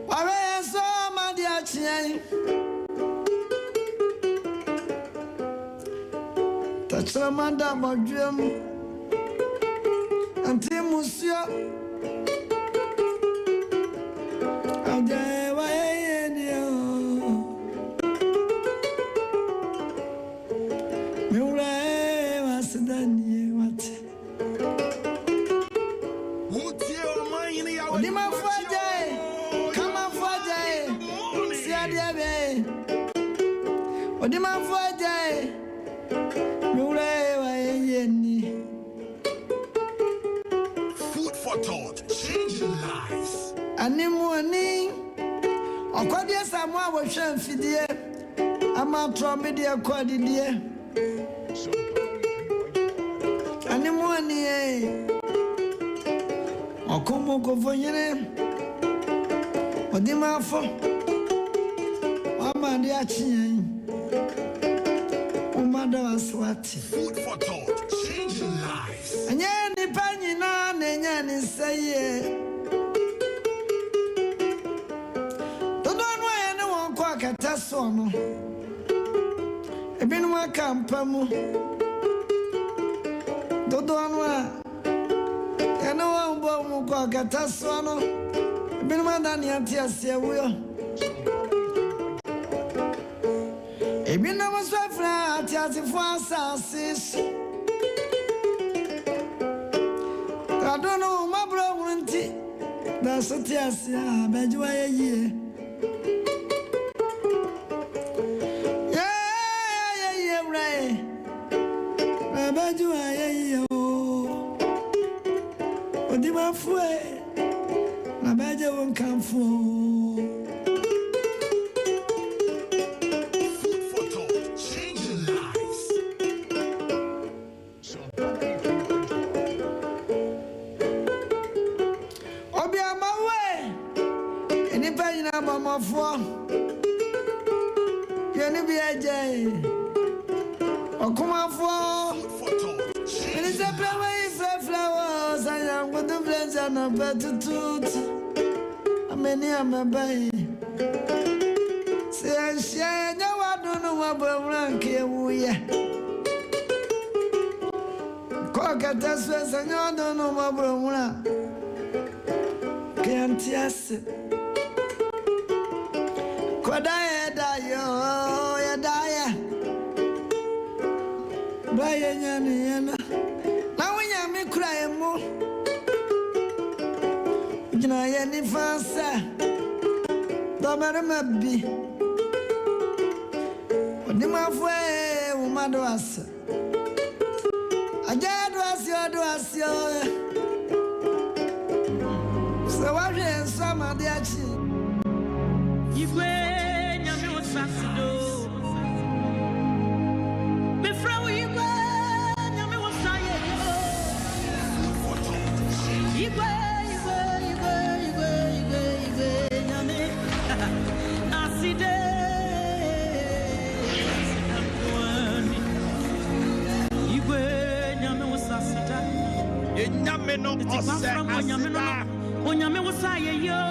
Away so Adea Akye. Touch the man that my dream. Until Monsieur Adea Akye. Mure was done ye what? Odima Faje, come on Faje, see Adea Akye. Odima Faje, Mure wa Food for thought, changing lives. Animoni, Okodia Samoa was shame fidie. Ama tromedia kwadi die. Animoni, Okomo Govonyere, Odima Fo, Adea Akye. Food for thought, changing lives. And yani pani na nyani say don't know anyone kwa kataso no. Ebinu akampamu. Don't know anyone bo kwa kataso no. Ebinu madani atiase wuyo. Ebina maswafra atiase fuasa sis. I don't know my brother. That's what I say. Bejua ye. Yeah, right. Bejua ye. Odima fue. Na beja won't come for. Mama for you be a jay or come on for it is a flowers. I am with the friends and a better tooth. I many am a bay. Say, I share no, I don't know what rank here. Cock at us, and I don't know what brown. Can't yes. Kodaya dayo ya daya Brian yana na wanya me kura mo Ujina ya ni fansa Domere mabi Odima fwe umado asa Ajado asio So waje nsama de achi Igwe nyame wosasido Befra igwe nyame wosaye Igwe nyame Aside Igwe nyame wosasida Nyame no osasida Onyame wosaye yo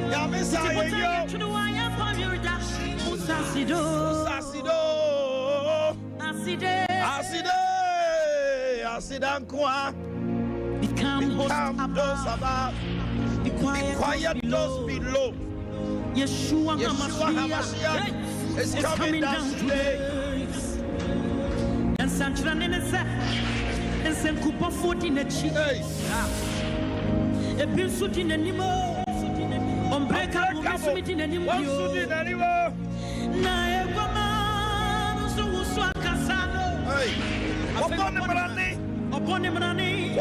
Nyame saye yo Asida nkwa Become those above Be quiet those below Yeshua HaMashiach is coming down today And Sanchra Nenesa And Senkupa 14 a cheek A pinsuit in animo Umbreka suit in animo Naegama Suwa Casano Upon him running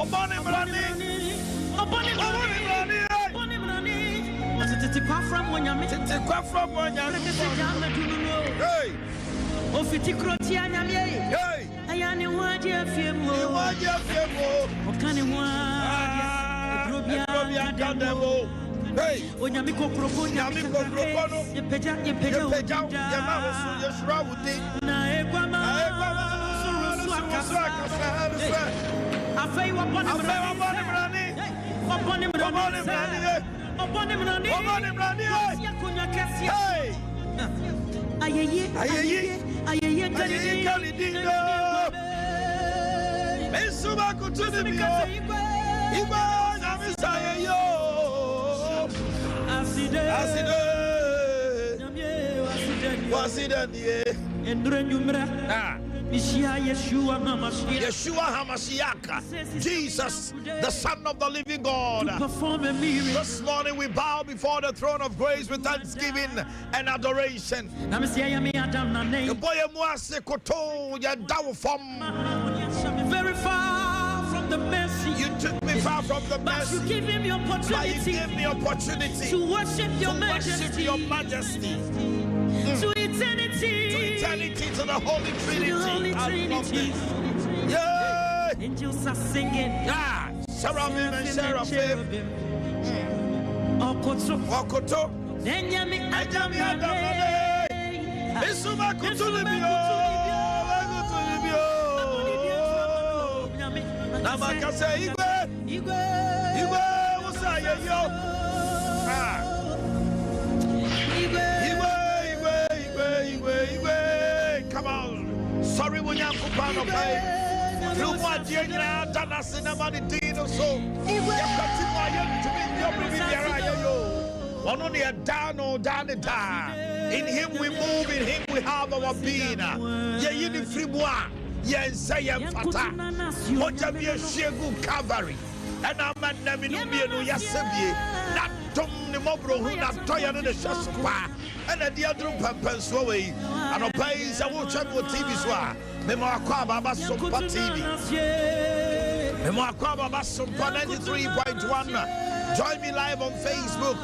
from when you're Hey Ofiti Crotiana, hey Ayani Wadia Fiemo, Okani Wadia, Demo, hey, when Yamiko Proponia, you peja, I Yeshua HaMashiach, Jesus, the Son of the living God. This morning we bow before the throne of grace with thanksgiving and adoration. Very far from the mercy. You took me far from the mercy. You give him the opportunity. You gave me opportunity to worship your majesty. To eternity, to the Holy Trinity. Yeah. Angels are singing. Yeah. Seraphim and seraphim. Okoto. Enyami Adonai. Esuma kutulibio. Namakase Igwe. Usaya yo. Igwe. Come on. Sorry when you're kupano pay. Through what you're done as in a money dino so. One only a down. In him we move, in him we have our being. Yeah, you need free one. Yes, say fata. Oja be a shegu Calvary. And I'm a Naminumia no Yasabi. Not Tom the Mobro who not toya no the Shaspa. And a dear drum pampers away. And a pays I will check what TV swa. Memoaqua Baba Sompa TV. Memoaqua Baba Sompa 93.1. Join me live on Facebook.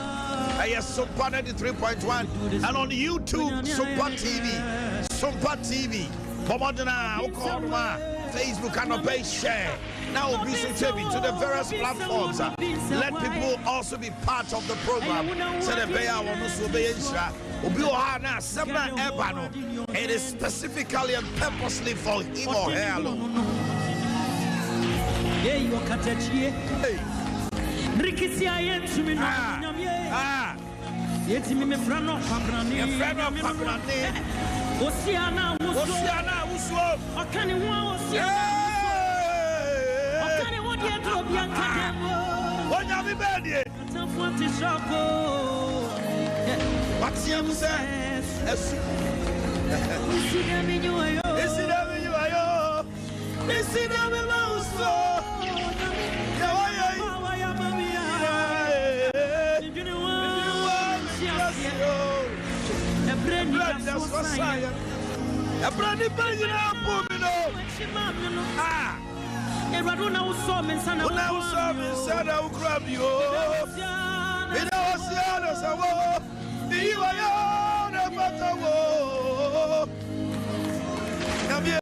Yes, Sompa 93.1. And on YouTube, Sompa TV. Sompa TV. Omannhene, Facebook and page share. Now be subscribed to the various platforms. Let people also be part of the program. It is specifically and purposely for him or her alone. Osiana Uso. Okani wa Okani wa dia to bianca demo. Onya mi bedie. Tanfuati shoko. Watia mu se. Esu. Isida mi nyuayo. Isida mi mauso. Ya ya mami ya. Ndini wa. Ebreni asosaya. Ebreni banyina pomino. Ah. Eraduna usome sana. Una usome sana ukrabio. Ina wasiana sawo. Iwa yo na matawo. Yamie.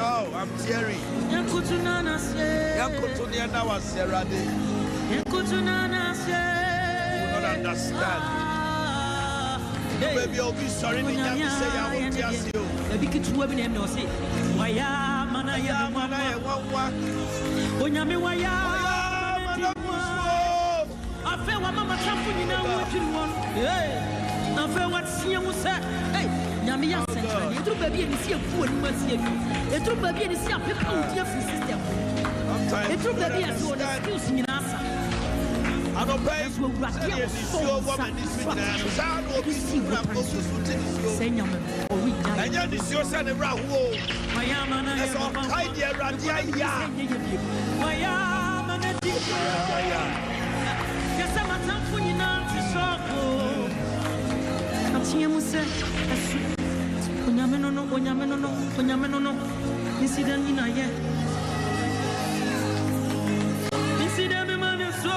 Oh, I'm tearing. Yakutunana se. Yakutunia na wasierade. Yakutunana se. You don't understand. Baby, I'll be sorry. Me say I won't ask you. Baby, get to women and no say. Waya mana ya wawa. Onyame waya mana kuso. Afa wa mama tampuni na wotiri won. Eh. Afa wa tie mu say. Hey, nyame ya sentra. Etru baby ni si afu ani masie ni. Etru baby ni si apepa odi afi system. Etru baby aso on skills nyina asa. I don't pay for what you woman is with them. Sound will be seen from Moses to Senior. And yet, it's your son, Rahu. That's all kind of Radia. Yes, I'm a Tampuni Nancy Shoko. Atiamusa. Onyameno. This is the Nina yet. This is the man so.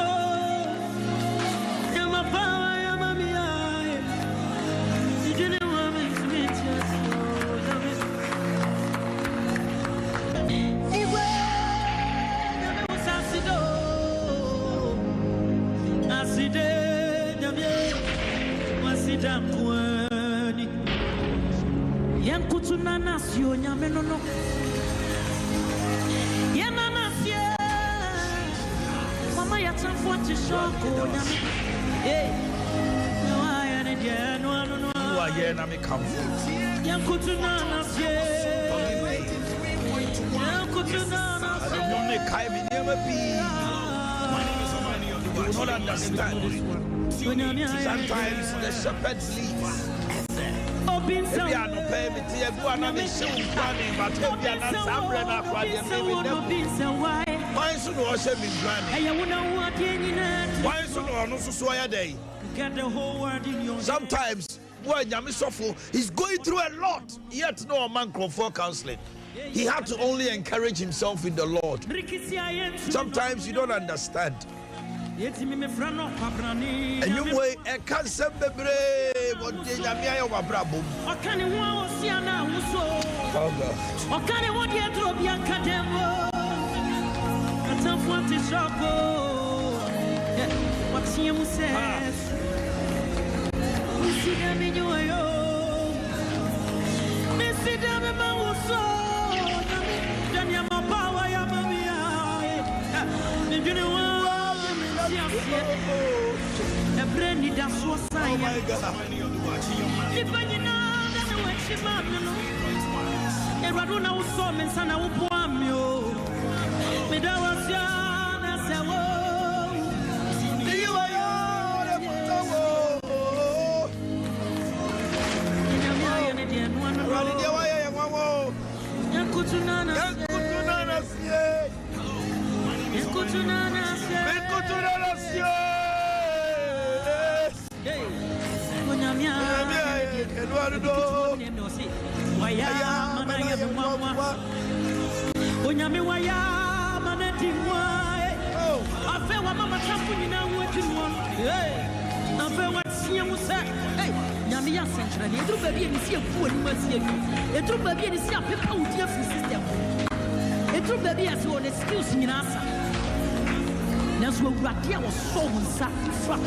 Yankutuna nasio nyameno no. Yana nasie. will not understand. Sometimes the shepherds leave. Sometimes he's going through a lot, yet no man for counseling. He had to only encourage himself in the Lord. Sometimes you don't understand. And you way a cancer That's what Radia was so satisfied.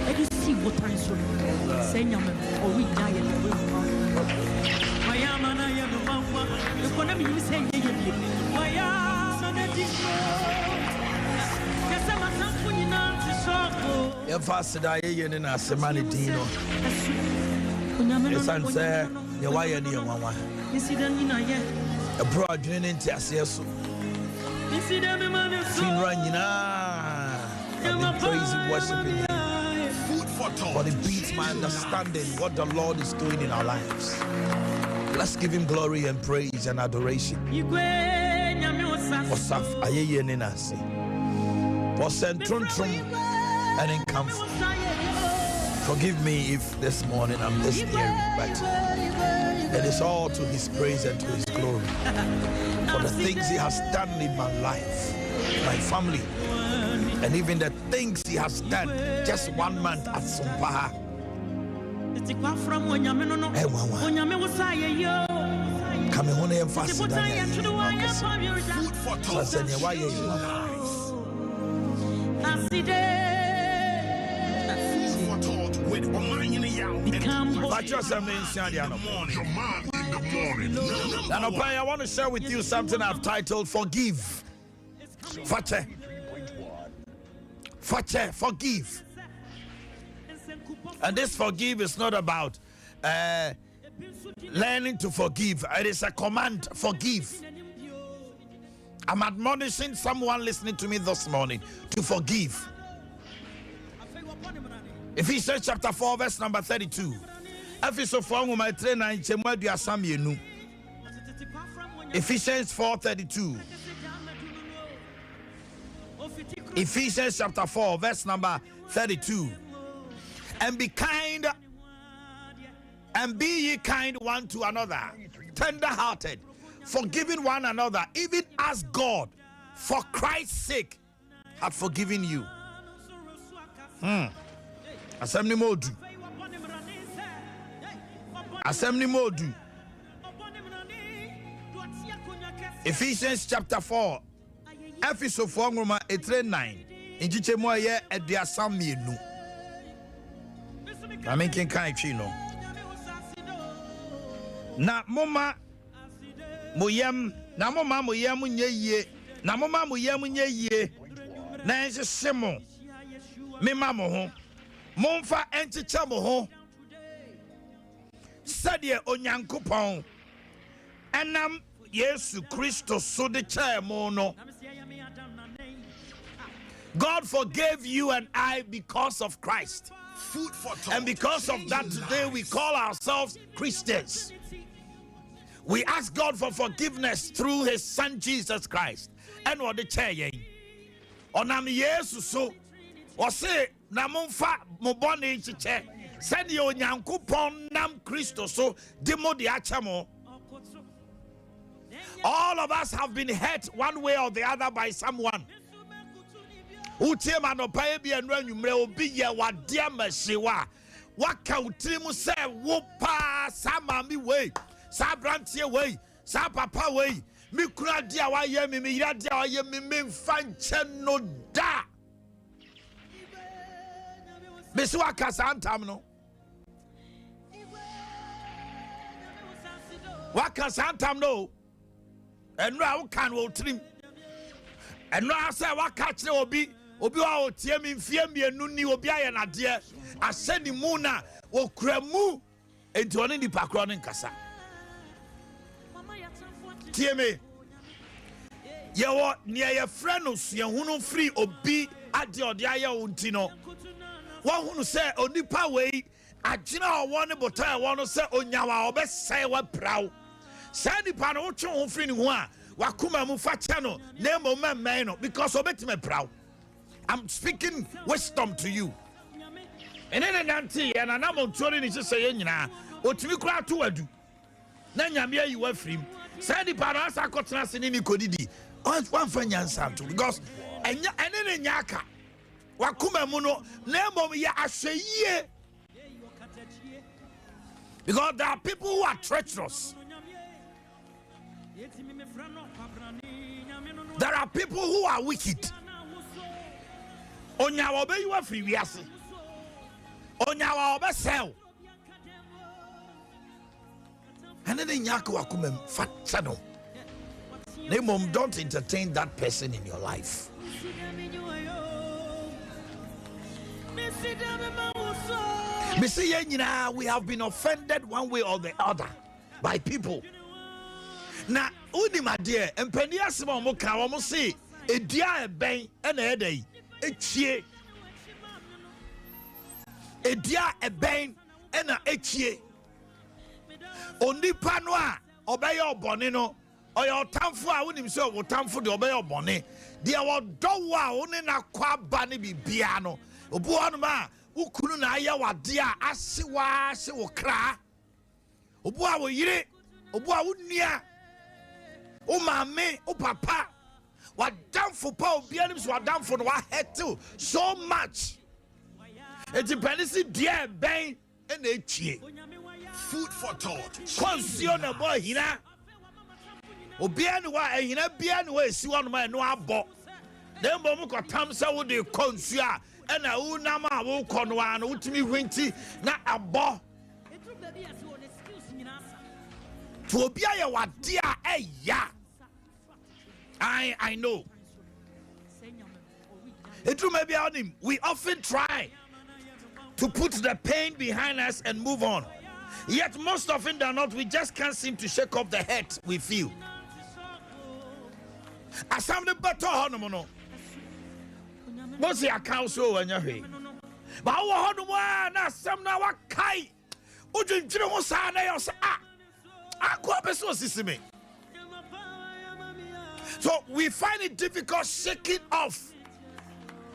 And you see what time so saying or we die in the room. I am an I am a mama. The one you say, I am an addiction. Your fast die in a semanitino. Yes, I'm saying, your why and your mama. A broad dream into a yes. Praising, worshiping Him. But it beats my understanding what the Lord is doing in our lives. Let's give Him glory and praise and adoration. Forgive me if this morning I'm misbehaving, but it is all to His praise and to His glory. For the things He has done in my life, my family, and even the things He has done just 1 month at Sompa. Come on and fast. With Omannhene and I want to share with you something I've titled Forgive. Forgive. And this forgive is not about learning to forgive. It is a command. Forgive. I'm admonishing someone listening to me this morning to forgive. Ephesians chapter 4 verse number 32. Ephesians 4:32. Ephesians chapter 4 verse number 32. And be kind, and be ye kind one to another, tender-hearted, forgiving one another, even as God, for Christ's sake, hath forgiven you. Assembly mode. Ephesians chapter 4. Ephesians 4 9. Injiche mo ye eduasa mienu. I mean ken kan chino. Na moma moyem nye yie. Na moma moyem nye yie. Na ense semo. Me mama ho. Momfa enchicha mo ho. Sadie onyankopon. Enam Yesu Christo so de chair mo no. God forgave you and I because of Christ. Food for thought. And because of that, today we call ourselves Christians. We ask God for forgiveness through his son Jesus Christ. And what the chair onam Yesu so or say na momfa mo bone chiche said ye onyankopon nam Christo so demo de achamo. All of us have been hurt one way or the other by someone. Utie manopa bi enra nwumre obi ye wade amashiwa waka utirimu se wo pa samami we sa brantie we sa papa we mi kura dia wa ye mi yira dia wa ye mi mfa nche no da besi waka santam no waka santam no enra wo kan wo tirim enra say waka kire obi wa otie mi mfie mienu ni obi aye na de aseni mu na okramu enti oni ni pakro ne nkasa tie me ye wo ne ye frɛ no suahunu free obi ade ode aye wonti no wo hunu se onipa wei agina owo ne botan wo no se onyawa obesɛe wa prawo sa nipa no wotwe ho free ni ho a wakuma mu fa che no na mo memmen no because obetime prawo. I'm speaking wisdom to you. And then nanti and anamo tori ni say nyina otumi kura to adu na nyame you free say the parents akotena se ni kodidi one fa nyansa to because enya ene nyaka wakuma mu no na mom ya ahweye because there are people who are treacherous. There are people who are wicked. Onyawa obe you free wiase onyawa obe sell and then nyaka wakumem facha no mom, don't entertain that person in your life. We have been offended one way or the other by people. Now uni my dear and pendiasimo mo ka wo mo say edua eben na edai echie edia eben ena echie onipa no a obeye obone no oye otamfo a wonim se otamfo de obeye obone de wodo a woni na kwa ba ne bibia no obu honu ma ukunu na aye wade a ahyewa hye wo kra obu a wo yire obu a wonua o mame o papa what damn for Paul Bianim what damn for what head too so much. It depends dear bang and a cheer. Food for thought. Consider boy hina. Obianwa and hina bianwa si one man no abo. Then Bomuka Tamsa would the consia and a unama will conwan ultimi winty na abo. To Obia what dear a ya. I know. It may be on him. We often try to put the pain behind us and move on. Yet most often than not, we just can't seem to shake off the hurt we feel. As I'm the better honomono. What's the account so when you're here? But our honomo, some now what kai. Ujin Jimusana, I go up as me. So we find it difficult shaking off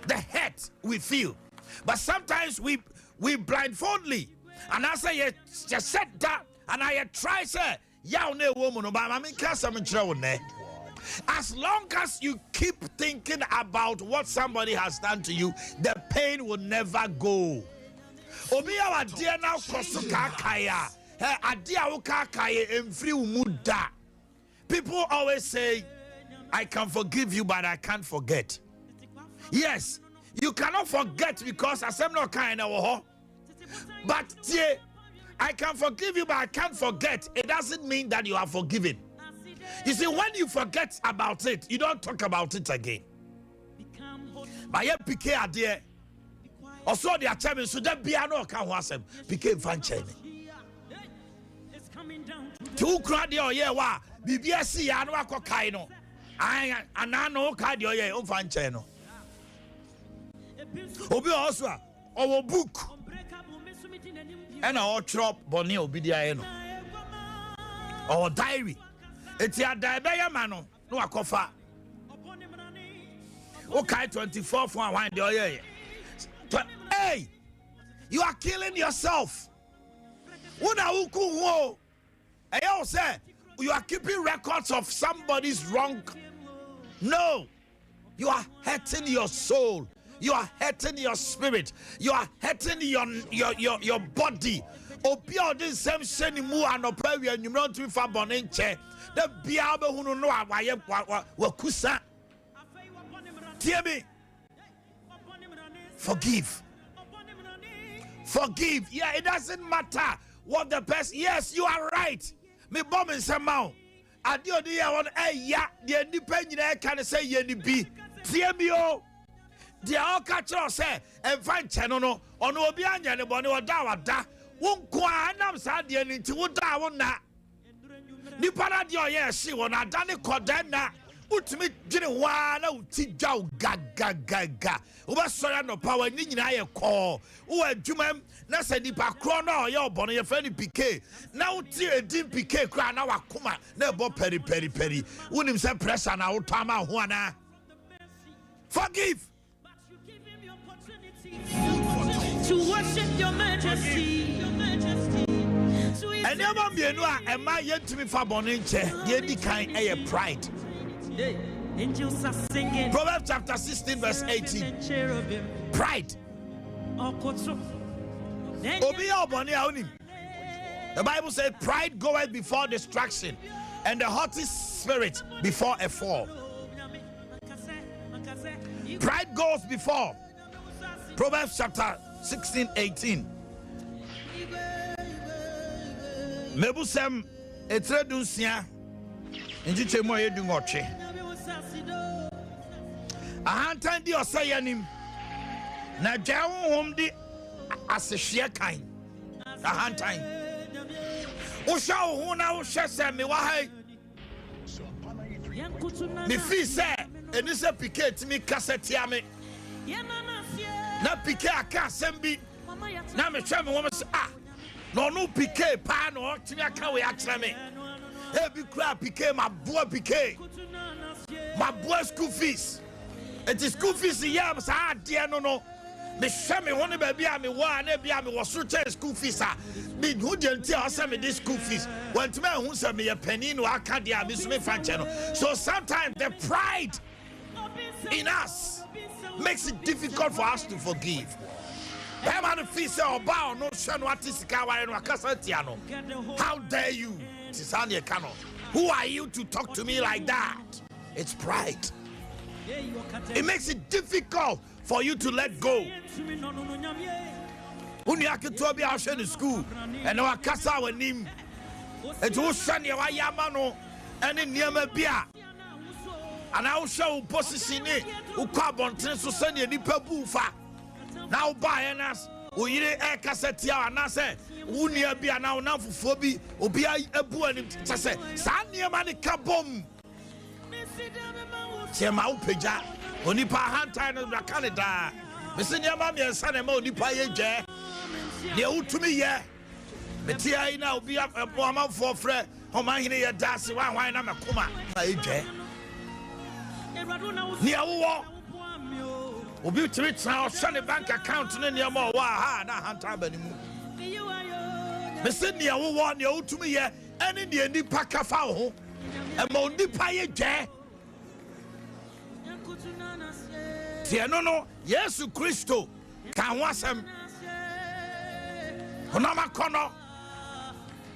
the hurt we feel. But sometimes we blindfoldly and I say you just said that and I try say ya ne woman but I mean as long as you keep thinking about what somebody has done to you, the pain will never go. Obi our dear now kosuka kaya adia uka kaya emfri umuda. People always say I can forgive you, but I can't forget. Yes, you cannot forget because I'm not kind of. But I can forgive you, but I can't forget. It doesn't mean that you are forgiven. You see, when you forget about it, you don't talk about it again. But yeah, PK Adea, Also the achairman so that be no can wasem became fan chain. Two crowd your year wa BBS ya no akokai no. I anano card your year fan channel. Obi also our book and our trop bonnie obidia no. Our diary. It's your diary mano no akofa. Okay, 24 for one day. Hey, you are killing yourself. I say you are keeping records of somebody's wrong. No, you are hurting your soul. You are hurting your spirit. You are hurting your body. Opio this same sheni mu anopa and you not to fa bonenche. The biabe hunu no awaye wakusa. Hear me. Forgive. Forgive. Yeah, it doesn't matter what the person. Yes, you are right. Me bomb in some mouth. Adio the one yeah, the independent can say ye be. Hear me oh. The all catch us say and find channel no on obianya ne boni oda wada. Won kwa nam sa de ni ti woda wona. Ni para de oye she wona dane kodena. Utimi jine wana utijau gaga uba soya no power ni nyina ye call uwa adwuma na se nipa kro na oye obono ye fa ni pike na uti edin pike kra na wakoma na ebo peri unim se pressure na utama ho ana. Forgive. To worship your majesty. And never be no a ma yentimi fa bono nche ye di kan e pride. Angels are singing. Proverbs chapter 16 verse 18. Pride. The Bible says pride goeth before destruction and the haughty spirit before a fall. Pride goes before. Proverbs chapter 16 18. Mebusem etredunsia injiche mo yedu ngoche. Ahantan di osayanim na jawo hom di asehye kan. Ahantan usha ho na usha se me wa hai me fi se eni se piket mi cassette ya me na pike aka sembi na me hwe me wo me se no no pike pa no timi aka we akere me e bi kra pike ma boa pike ma boa school fees. It is school fees yeah sa de no me hwe me woni ba bia me wa na bia me wo so che school fees me hu de nti a se me this school fees want me hu se me ye pani no aka de a me so me fanche no. So sometimes the pride in us makes it difficult for us to forgive. How dare you? Who are you to talk to me like that? It's pride. It makes it difficult for you to let go. When you are in school and you are casa with him, it will send you a yamano and in Yamabia. And I will show position it who carbon to send you nipa bufa. Now buy us, we eat a cassette and I say, Unia be an now for phobi, Obia a boo and just say, Sanya money kabom. Tiamau Peja, Onipa Hantai of the Canada, Missing your mammy and son and Monipa Ye, the old to me, yeah. Metia now be up a woman for Fred, Omannhene Dasi, why I'm a Kuma, AJ. Near war. Obi treat now send a bank account in your more na hunter benimu. Me send near war near to me here and in the end pack a foul and mondi pie je. No, Yesu Christo can wasem Honama Kono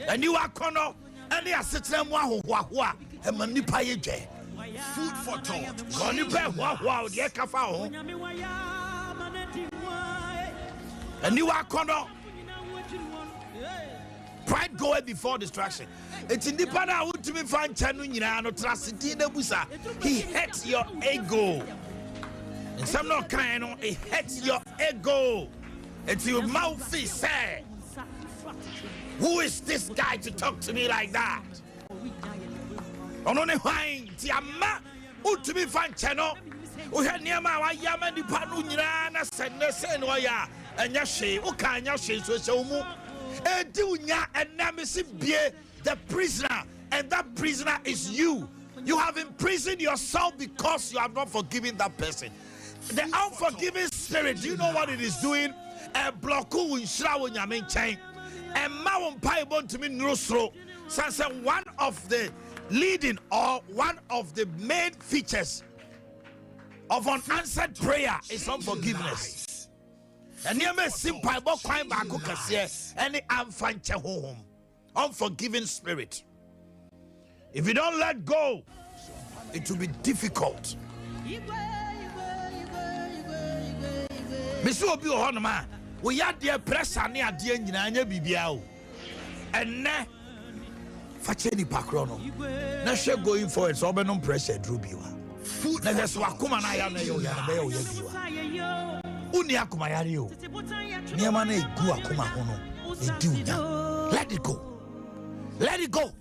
and you are Kono and they are sitting one who and manipaye je. Food for thought. And you are Kono. Pride goeth before destruction. It's in the part I want to be fine. He hates your ego. And some not kind of it hurts your ego. It's your mouth is sad. Who is this guy to talk to me like that? Only wine, Tiama, to be fun channel. We had near my Yaman, the Panuna, send Waya, and Yashi, Okan Yashi, so mu. And Dunya and Namisi Bie, the prisoner, and that prisoner is you. You have imprisoned yourself because you have not forgiven that person. The unforgiving spirit, do you know what it is doing? A bloku in Shrawo Yamin chain. And Mawon Paibon to me Nusro. Since one of the leading or one of the main features of unanswered prayer is unforgiveness. And you may simple quite back any unforgiving spirit. If you don't let go, it will be difficult. Mr. Obi Ohonoma, we had the pressure near the engine and BBL. And now, Facheni Pakrono. Now, she going for it, so no pressure, Drubiwa. Now, that's what Kumana Uniakumayario. Niamane Guakuma Hono. Let it go. Let it go.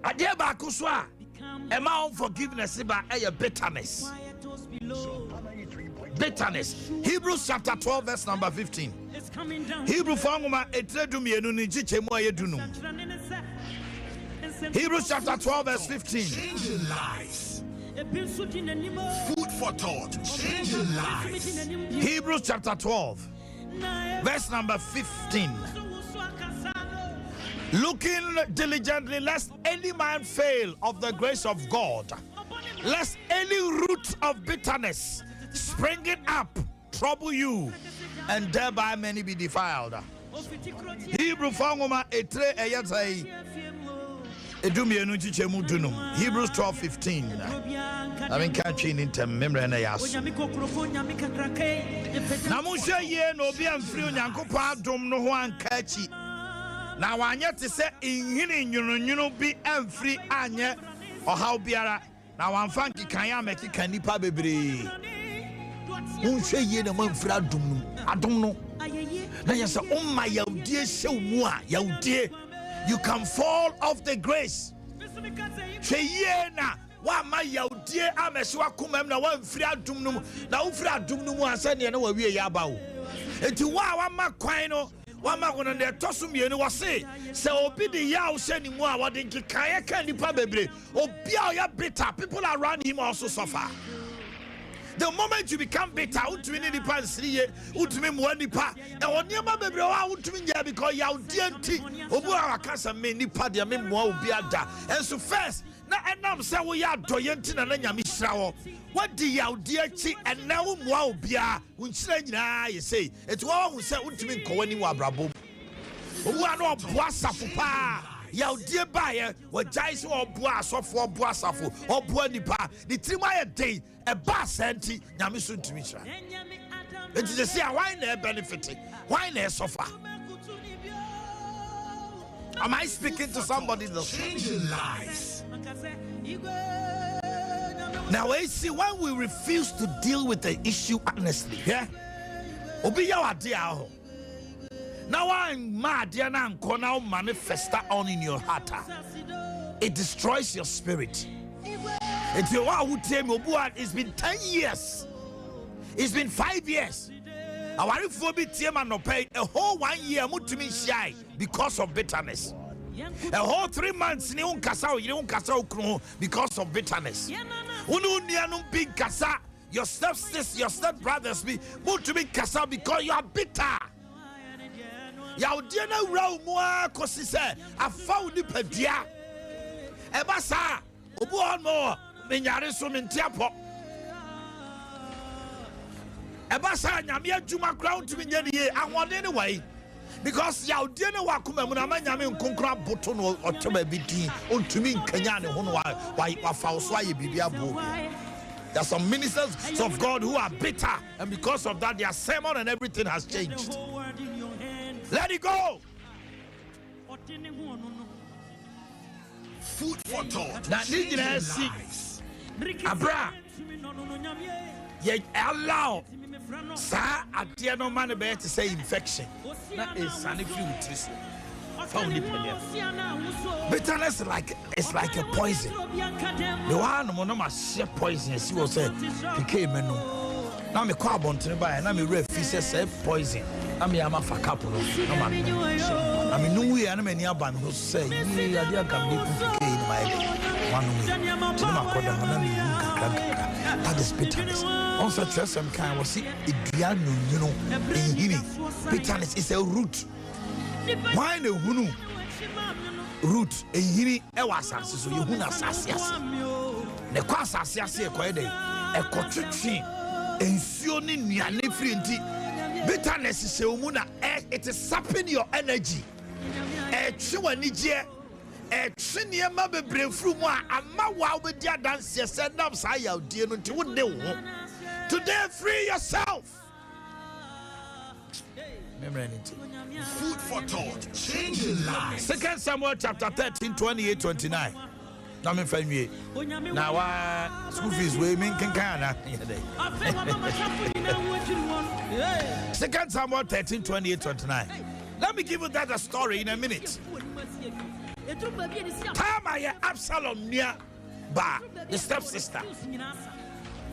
Adea Bakuswa. Amount unforgiveness about a bitterness. Bitterness. Hebrews chapter 12, verse number 15. Hebrew Fanguma etredumi enuni chichemu ayedunu. Hebrews chapter 12, verse 15. Changing lives. Food for thought. Changing lives. Hebrews chapter 12, verse number 15. Looking diligently, lest any man fail of the grace of God, lest any root of bitterness springing up trouble you, and thereby many be defiled. Hebrew Fangoma etre eyazai edumienu chichemu dunum. Hebrews 12:15. I mean catching in tem memory na yaso. Na mo hwe ye na obi amfiri onyankopon adom no ho ankachi. Na wanye te se inhini nyunonyuno bi amfiri anye ohaw biara. Na wanfa nkikan ya mekika nipa bebre. Unhwe ye na mamfiri adom no. Na yesa umma yaudie shewmu a yaudie. You can fall off the grace. Hwe ye na wa ma yaudie amehwe akomam na wamfiri adom no. Na ufiri adom no mu ansa ne na wawie ya bawo. Enti wa ma kwan no wama kono de tosum ye ni wose se obi de ya wo se ni mu a wode nkikaye ka nipa bebre obi a ya bitter, people around him also suffer. The moment you become bitter, utumi ni nipa nsiriye, utumi mu nipa e oniema bebre wa utumi nya because ya odi enti obu a wakasa me nipa de me mu obi ada. And so first na enam se wo ya doye enti na nyame hira wo wadi ya odi achi and na wo mu obi a unchira nyina ye say it wo hu se utumi nkowani wa abrabo obu a no oboa safo pa ya odi ba ye wo jai se oboa asofo oboa safo oboa nipa the trima ye day e ba senti nyame so ntumi hira it is say why na benefit, why na suffer. Am I speaking to somebody that's changing lives? Now, we see when we refuse to deal with the issue honestly, yeah? Obi ya Adea. Now I'm mad, yeah, now I'm manifest on in your heart. It destroys your spirit. It's your one who tell me, it's been 10 years. It's been 5 years. I want to be pay a whole 1 year to me shy because of bitterness. A whole 3 months you don't because of bitterness. Your stepsisters, your stepbrothers be to be kasa because you are bitter. Ya odiena wura mu akosi se afa uni pedia. Eba sa obu onmo menyare so mentiapo. Eba sa nyame adwuma kra untumi nya die ahode ne wai. Because ya odiena wa kuma mu na nyame nkonkra boto no otoba bidin untumi nkanya ne ho no wa fa so aye bibia bo. There are some ministers of God who are bitter, and because of that, their sermon and everything has changed. Let it go. Food for thought. Now, Abra, ye allow sa Adea no man be to say infection. That is sanity flu. Found it. Bitterness it's like a poison. The one no must share poison. She was said became no. Now me call on to buy. Now me refuse say poison. Now me am a for couple. No man. I mean no way. I mean near ban who say you Adea can be in my one way. To my quarter that is bitterness. Also trust some kind of see it you know. Bitterness is a root. Why no hunu root e yiri e wasase so ye hunu asase ase ne kwa asase ase e koye dey e kotwetwe ensuo ne nuane firi nti bitterness se omu na it is sapping your energy e twe wani je e twe ne ma bebre furu mu a ama wa obedi adanse se nam sa ya odie no nti wo de wo today free yourself. Food for thought, changing lives. 2 Samuel chapter 13, 28, 29. Now me find me. Now school fees we mean can 2 Samuel 13, 28, 29. Let me give you that a story in a minute. Tama Absalom near Ba, the stepsister.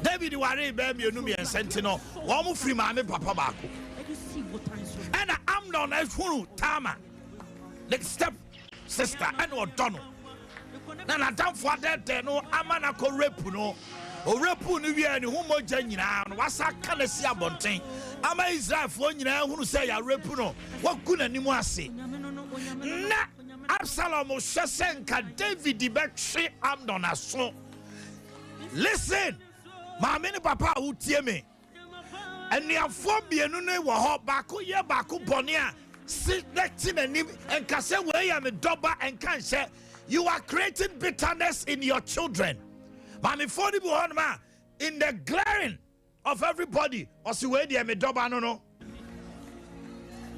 David ware be me no me sentino. Wo mo free ma me papa baako. And Amnon as who Tama, the step sister, and O'Donnell. Then I don't for that, no, Amanako Repuno, or Repunu, and Homo Janina, and what's that kind of Siabontain? Ama Israel for you now who say a Repuno, what good anymore say? Na Absalom Shasenka, David the Bekshi Amnon as so. Listen, my many papa who tear me. And the phobia no wa baku ye baku bonia sit next to him and kase we am a double and can say you are creating bitterness in your children. Mami for the ma in the glaring of everybody or see where am a double no.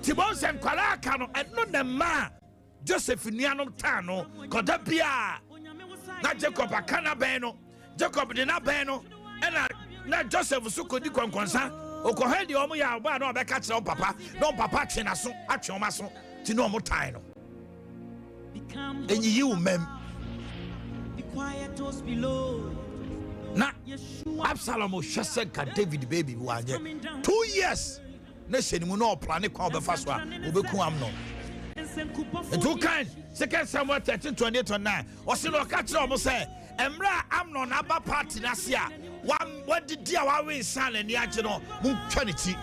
Tibon and Kwalakano and no the ma Joseph Niano Tano Kodapia na Jacob Akana Beno Jacob dina Beno and na Joseph Suko di konkonsa okohedi omo ya ba na obeka kire papa no papa twe na so atwe oma so ti no omo tan no enyi yi umem na Absalom hwese ka David baby wanye 2 years na hyenimu na oplan kwa obefa so a obeku am no two kind 2 Samuel 13, 28, 29 osino ka kire omo say emra Amnon aba party na se a what did dear Wawin son and Yajano Trinity?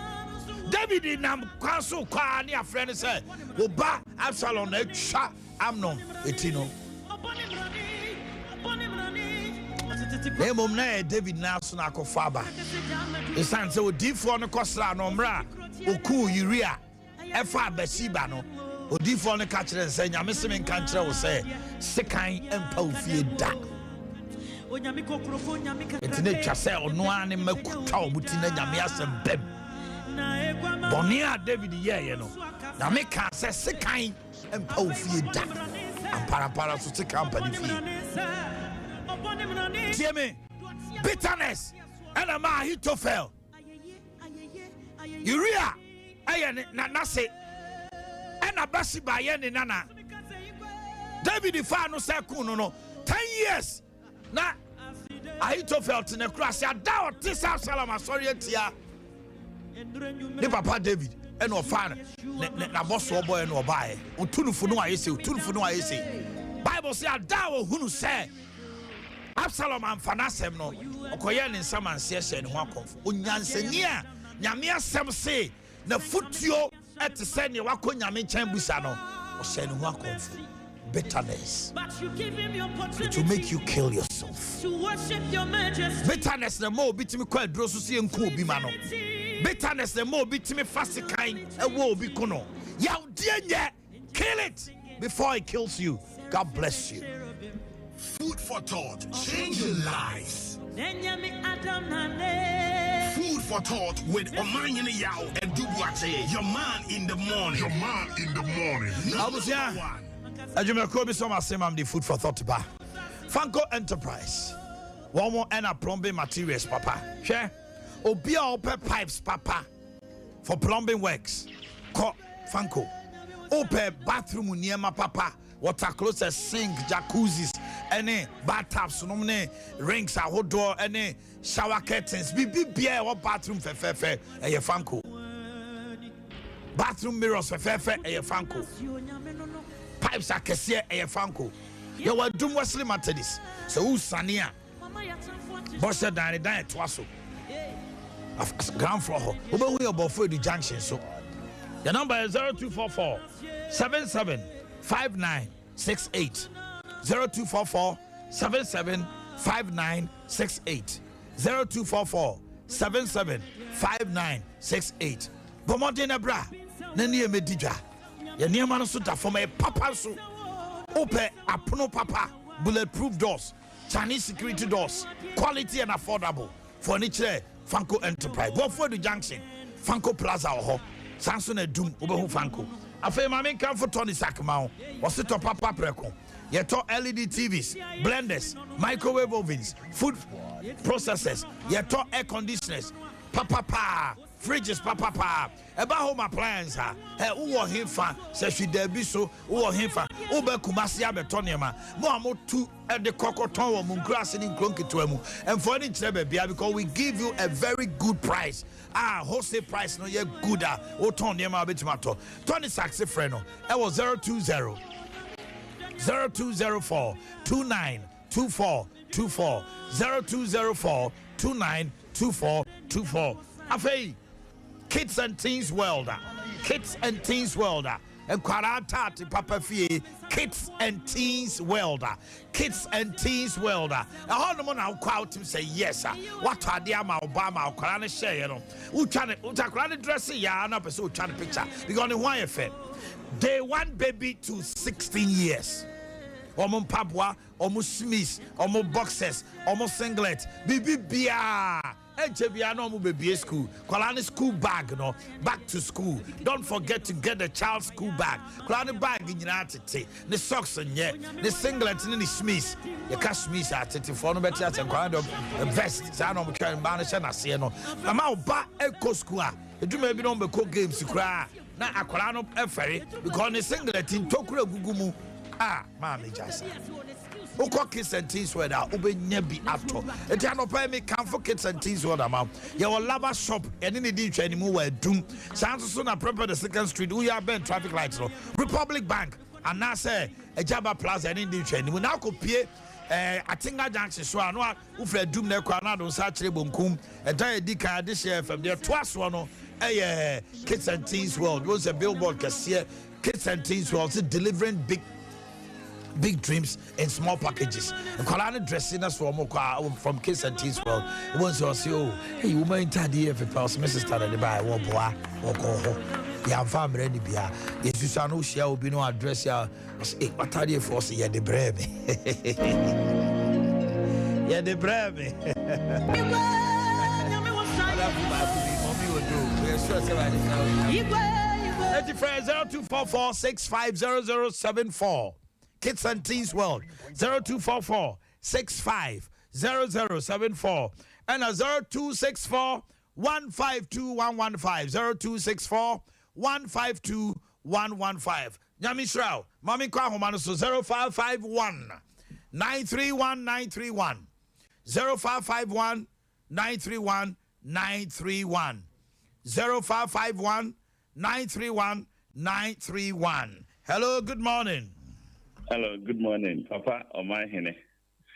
David nam council kwa near friend said, Oba Absalom shot Amnon etino. Nemom David Nasonako Faba. The son so deep for the Costa Nomra, Oku Uria, Efa Besibano, or deep for the catcher and saying, Missing in country will say, Sekai and Pofi da. It's nature say on one in Makuta, Butina Yamias and Bem. Bonia David, you know. Namika says Sekai and Pofi da. And Parapara to the company. See me, bitterness, and a man he to fail. Uria, I Nase, and a Bassi by any Nana. David, if I no say no 10 years. Na I to felt in a cross ya down this Absalom sorry tia the papa David and no fan na boss boy no buy utunufu no ayese Bible say down who say Absalom and fanasem no okoye ne nsam anse ne ho akonfo onyansani a nyame asem say na futuo etese ne wako nyame nkyɛn busa no o se ne ho akonfo bitterness. It will make you kill yourself. Bitterness the more bitimi kwa drosu si enku obi ma no. Bitterness the more bitimi fasikan ewo obi kono. Ya die kill it before it kills you. God bless you. Food for thought, changing lives. Food for thought with Omannhene and Dubuate. Your man in the morning. Your man in the morning. Number 1. I'm the food for thought bar. Fanco Enterprise. one more and a plumbing materials, papa. Share. Obi a open pipes, papa, for plumbing works. Call Fanco. Open bathroom near my papa. Water closet, sink, jacuzzis, any bathtubs, rings, a hot door, any shower curtains. Be beer or bathroom for a Fanco. Bathroom mirrors for a Fanco. Pipes are cassia a Fanco. You were doom Wesley Matadis. So who's Sania? Bossa died twasso. Ground floor. Who we about for the junction? So the number is 0244 775968. 0244 775968. 0244 775968. Bomodena bra. Nani medija. Ya niema no suta for my papa so. Ope apuno papa. Bulletproof doors. Chinese security doors. Quality and affordable. Furniture. Fanco Enterprise. Go for the junction. Fanco Plaza or Samson Doom Ubehu Fanco. Afe mame come for Tony Sakmao. Was it top papa preko? You talk LED TVs, blenders, microwave ovens, food processors, you talk air conditioners, papa, fridges, papa, about home appliance, who are him fan, says she there be so, who are him fan, Uber Kumasia Betoniama, Moamo 2 at the Cocoton or Mungrass in Clonky to emu, and for any trouble, because we give you a very good price. Wholesale price, no, you're good. Tonyama Betmato, Tony Saxi Freno, I was 020 0204 292424 0204 292424. Afei Kids and Teens Welder. Kids and Teens Welder. And Quarata Papa Fee. Kids and Teens Welder. Kids and Teens Welder. A whole one now crowd to say yes, sir. What are the Obama or Korana share? You know, who trying to dress ya and up a so trying to picture. Because on why effect. Day one baby to 16 years. Omo Papua, Omo Smith, Omo boxers, Omo singlet, Bibi Bia. Ejebia no mu baby school. Kwalani school bag no. Back to school. Don't forget to get the child's school bag. Kwalani bag in United. The socks and yet the singlet and the Smith. The cash Smith at 34 no better than kwalani vest. Sa no mo try banish na se no. Ama oba eco school. Edu me bi no be co games kra. Na akwala no efere because the singlet in tokura gugumu. Mommy Jasa. Oko Kids and Teens Weather, Ube Nebi Ato. And you pay me come for Kids and Teens Weather, ma'am. Your lava shop, and in the ditch anymore, where doom. Soon I prepare the 2nd Street, we are bent traffic lights. Republic Bank, and now say a Jabba Plaza and in the train. We now copy. I think that junction so I know if I doom their Kwanado Saturday Bunkum, and die Dika this year from there twice one. Kids and Teens World was a billboard cashier. Kids and Teens World delivering big dreams in small packages. And Kalani dressing us from Kids and Teens World. Once you say, oh, hey, woman, Taddy, if it was Mrs. Taddy by one boy or go. Yeah, I'm family ready. Yes, you shall know she will be no address. Yeah, what are you for? Yeah, the brave. Yeah, the brave. 0244 650074. Kids and Teens World 0244 650074 and a 0264 152 115 0264 152 115. Nyami Shrao, Mami Kwahomano so 0551 931 931 0551 931 931 0551 931 931. Hello, good morning. Hello, good morning, Papa Omannhene.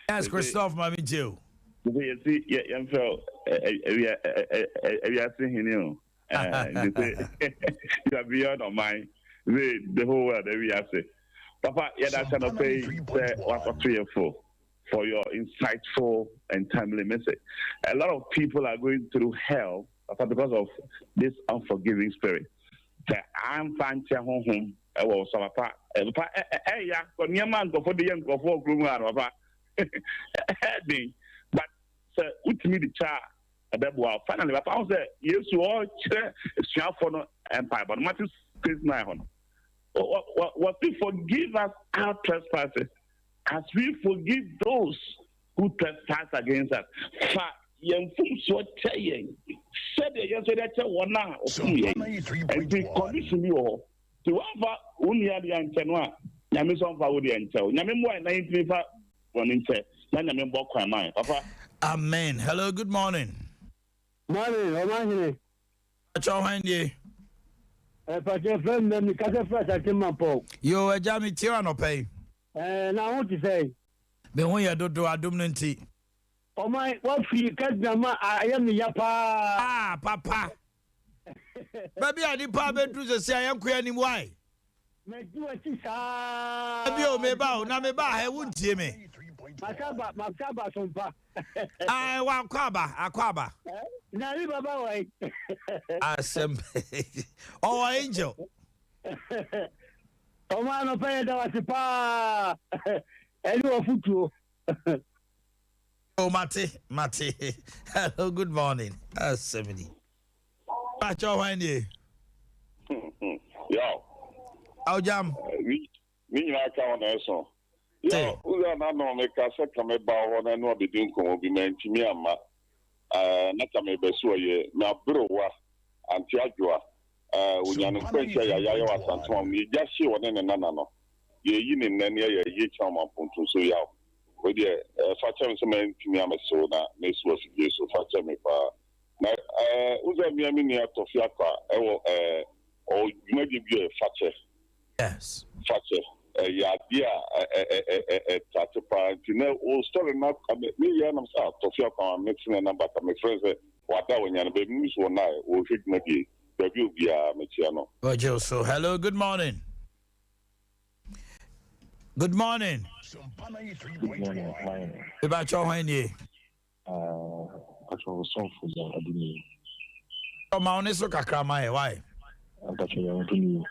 Yes, Christophe, Mami Joe. You see, I'm so we are seeing you. You are beyond on my the whole world that we are saying. Papa, that's going to pay 1 3 or 4 for your insightful and timely message. A lot of people are going through hell because of this unforgiving spirit. I'm fine to home. I was so apart. Yeah, for near man go for the young go for groom but with me the child finally I found that yes you all share for no empire but Matthew 6:9 what we forgive us our trespasses as we forgive those who trespass against us. Young so saying, said the yesterday one now, and the condition you to have only at the Antenna, Yamison Faudi and tell Yamimo 95 one in say, Yamim Bokwa mine, Papa. Amen. Hello, good morning. Morning, Omannhene. What's your hand ye? But your friend, then the Casa Fresh at Timapo. You a jammy Tiano pay. Now, what to say? Then when you do a dominancy. Oh, my, what for you, Kadama? I am the Yapa. Ah, Papa. Baby, I did Papa to say I am queering why. Make you a tisa. Maybe me bow, now me bow, I won't see me. Makaba, Sompa. I want Aquaba. Now, you Baba, wait. Oh, angel. Oh, man, no pay that was a pa. And you are futu. Oh, Mate. Hello, good morning. 70. What's your hand ye? Yo. How jam? Me, I can't answer. Yo, who's another make a second about one and what be doing come be meant to me, ama. Not a me besuye, na browa, and tiagua. When you're not quite sure, ya was and Tom, you just see one and another. Ye in any ye charm up to so yaw. With ye, Fatchem cement to me, I'm a soda, Miss was so Fatchem. Now, who's a mere mini of Yaka, or you may give you a Fatcher. Yes. Fatcher. Adea Akye Abia, you know, all story not coming. Me, I'm out of your mixing a number of my friends. What I want to be news one night, or hit Maggie, the view via Michiano. Roger, so hello, good morning. Good morning. Good morning, fine. About your hand ye. I was so for the Adini. Come on, it's okay, why? I'm touching your Adini.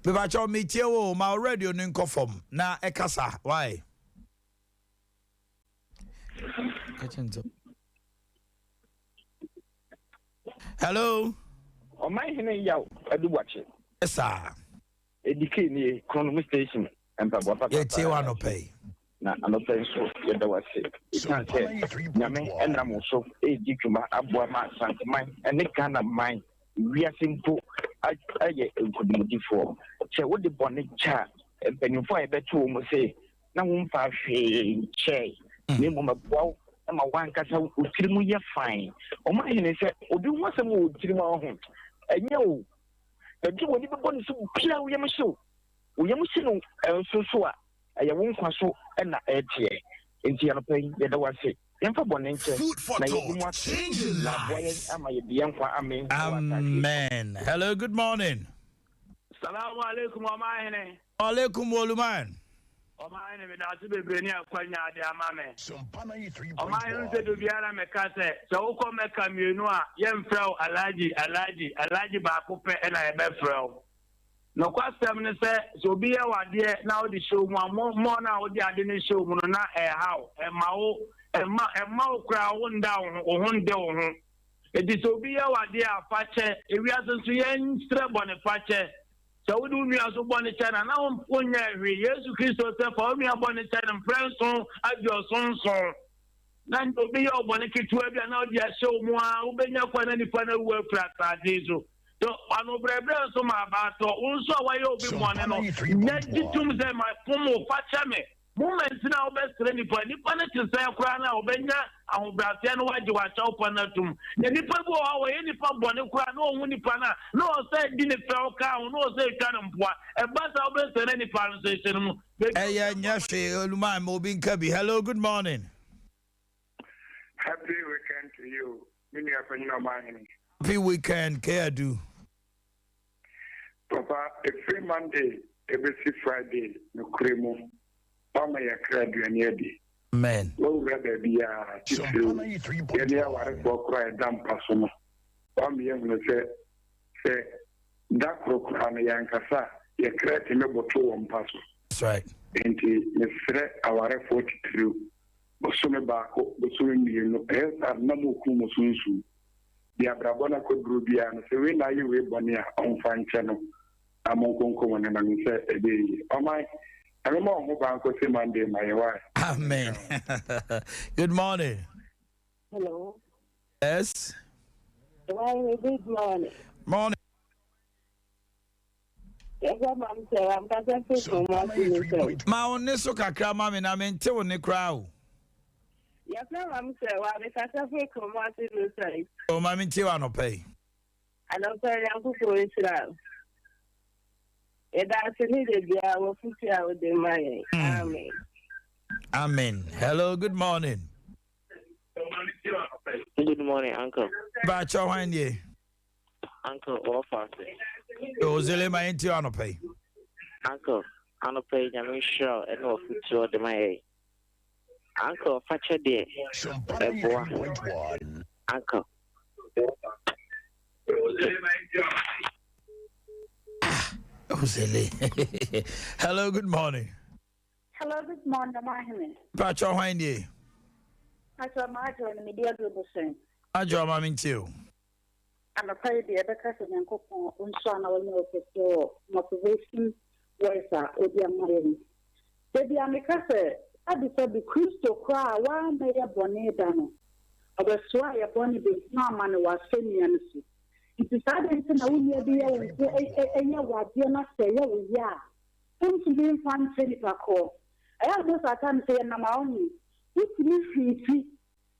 About your meteor, my radio ninko form. Na ekasa, why? Hello? Omannhene yaw adu watch. Yes, sir. Edike ni chrono station and papa. Yeah, Tiwa no pay. Na another so yeda watch. It can say nyame enam so ejikuma aboama santeman ene kana man we are simple aye nkudimudifo che wo de bone cha empanifo a beto mo say na wo mfa hwe che ne mo mabwa ma wankasa utirimu ye fine Omannhene say obi ho asem wo utirimu ho enye o ebi woni be bone so pia wo yem so no so so a aye wo nkwa so na etie enti ya no pen ye da wase yemfa bone nche na ye mu change lives ama ye bi nkwa amen. Amen. Hello, good morning. Assalamu alaikum Omannhene. Alaikum Woluman. Omannhene me da su bebre ni akwanya ade amame. Omannhene se do biara me ka se so uko me ka mienu a yemfrɛ alaji ba ko pe na ye be frɛ. No kwasem ne se so bi ye wade na odi show mu mo na odi ade ne show mu no na how ma wo ma okra wo nda wo nde wo. Edi so bi ye wade a fache ewiase so ye nstre bone fache. So we do me as one channel now on Jesus Christ for me upon the channel friends on at your son. Then to be your one kid to have now just show more when you're for any final work for Jesus. So I know brother so my battle also why you be one and all. Net to say my pomo fatchame. Moments now best any for any to say a crown or benya and Brasian why you watch out on that tomb. The people go away any pump on the crown, no money pana, no said didn't fell cow, no say cannon boy, a bus out best any pronunciation. Hey, Nyashi, Lumai, Mobin Kabi. Hello, good morning. Happy weekend to you. Many of you know my name. Happy weekend, care do. Papa, every Monday, every Friday, no cremo. Mama ya kradu anyedi. Amen. Wo brother bia titru. Yedi aware ko kra edam paso no. Mama ya no se da krokra na yankasa ya krati me boto wo mpaso. That's right. Enti mesre aware 43. Bosome baako, bosome mienu. Na mo ku mo sunsu. Dia brabona ko grubia no se we na yi we bone a onfa nche no. Amon konko wona na nse ebe. Omai I'm on Banco Monday, my wife. Amen. Good morning. Hello. Yes. Good morning. Morning. Yes, I'm passing from one. Ma onne so kakra ma me na me nte wo ne kra o. Yes, I'm saying, well, I'm passing from one to O ma me nte wa no pay. I don't say I'm going to Israel. That's a little bit of future with the money. Amen. Amen. Hello, good morning. Good morning, Uncle. Ba cho hwan ye. Uncle, what fast? O zele ma nte wa no pay. Uncle, I don't pay you sure and no future the money. Uncle, fetch a day. Uncle. Hello, good morning. Hello, good morning, Omannhene. Ba cho hwan ye. Acho majo na media global sen. Ajo ma me nte o. Ana pay the ebeka se nyankopon unso na woni opeto motivation voice a odi amare. Debi ameka se abisa bi Kristo kwa wa na ye bone da no. Obeso a ye bone be na ma ne wa senia no si. It sad na woni e bi enye wade na se ye wo ya. Unti bi fan se ni pako. Aya do satan se na ma oni. Utimi fiti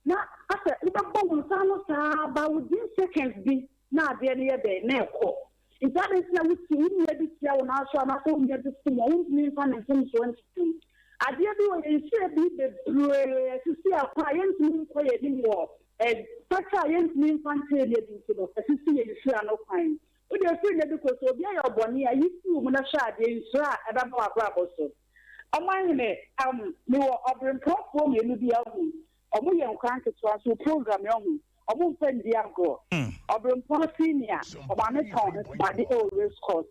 na asa iba bomo sano sa ba within seconds bi na ade ne ye be na ekọ intane na wuti ni e bi tia wo na so na so nye bi fu mo ntimi fa na ntimi so ntimi ade bi wo ye se bi be brue sisi akwa ye ntimi ko ye ni wo pata ye ntimi fa ntimi le bi ntimi sisi ye su ano kwan o de fi ne bi ko so bi ya oboni ya yi fu mu na sha ade nsura e ba ba abra so Omannhene me wo obrin profo me nu bia hu omo ye nkwan ketwa so program yo hu omo fendi ago obrin pro senior obane ton ba the old race course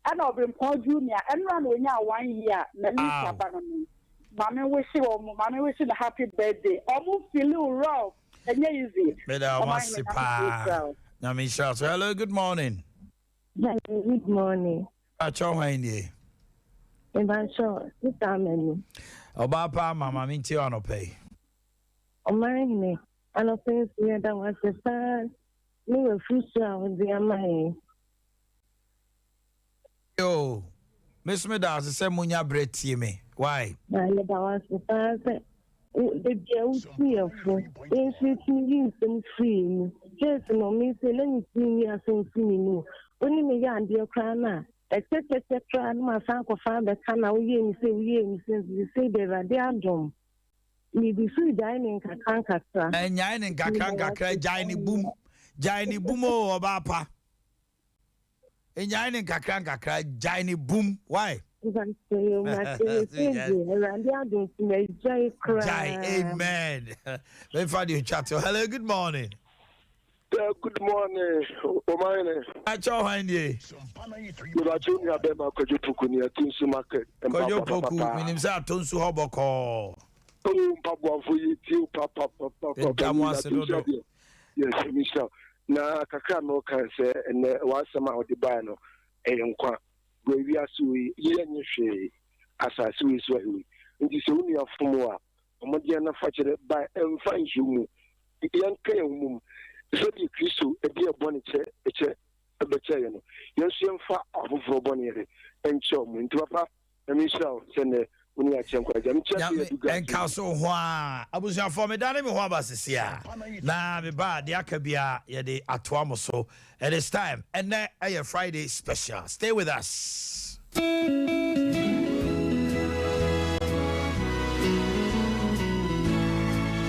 and obrin pro junior enra no nya 1 year na ni saba no mama wish the happy birthday omo feel rough enye easy Meda wasipa na me sha so hello good morning. Good morning. Ba cho hwan ye. Sure, this time. Obapa mama me nte wa no pay. Omannhene, I don't think that was the first. Me a future with the Omannhene. Yo, Miss Medas say munya bread tie me. Why? That was the first. The girl fearful. If you use them free, just no me say let me see me as free. Only me and dear crana. Etc. My son of father can now we say they are their drum. Me be free dining kakanka. And dining kakanka, Jiny boom or bapa. And dining kakanka, Jiny boom. Why? Amen. Let's find you chat. Hello, good morning. Good morning, Omannhene. I saw Handy. Good afternoon, Abema Kojopuku, Tunsu Market. Kojopuku, means that Tunsu Hoboko. Oh, Papa, for you, Papa. Yes, Mister. Na Kaka no can say, and was some of the bano, a young qua. We are sui, yen she, as I sui sway. It is only a form. Omadiana fetched by and find you. The young came. So the Christo, a dear bonnet, a better, yes, young fat off of bonnet, and show me into a pap, and Michelle send a when you are and Castle Hua. I was your former Danny Wabas here. Now, the bad, the Akabia, the Atuamoso, and it's time, and now a Friday special. Stay with us.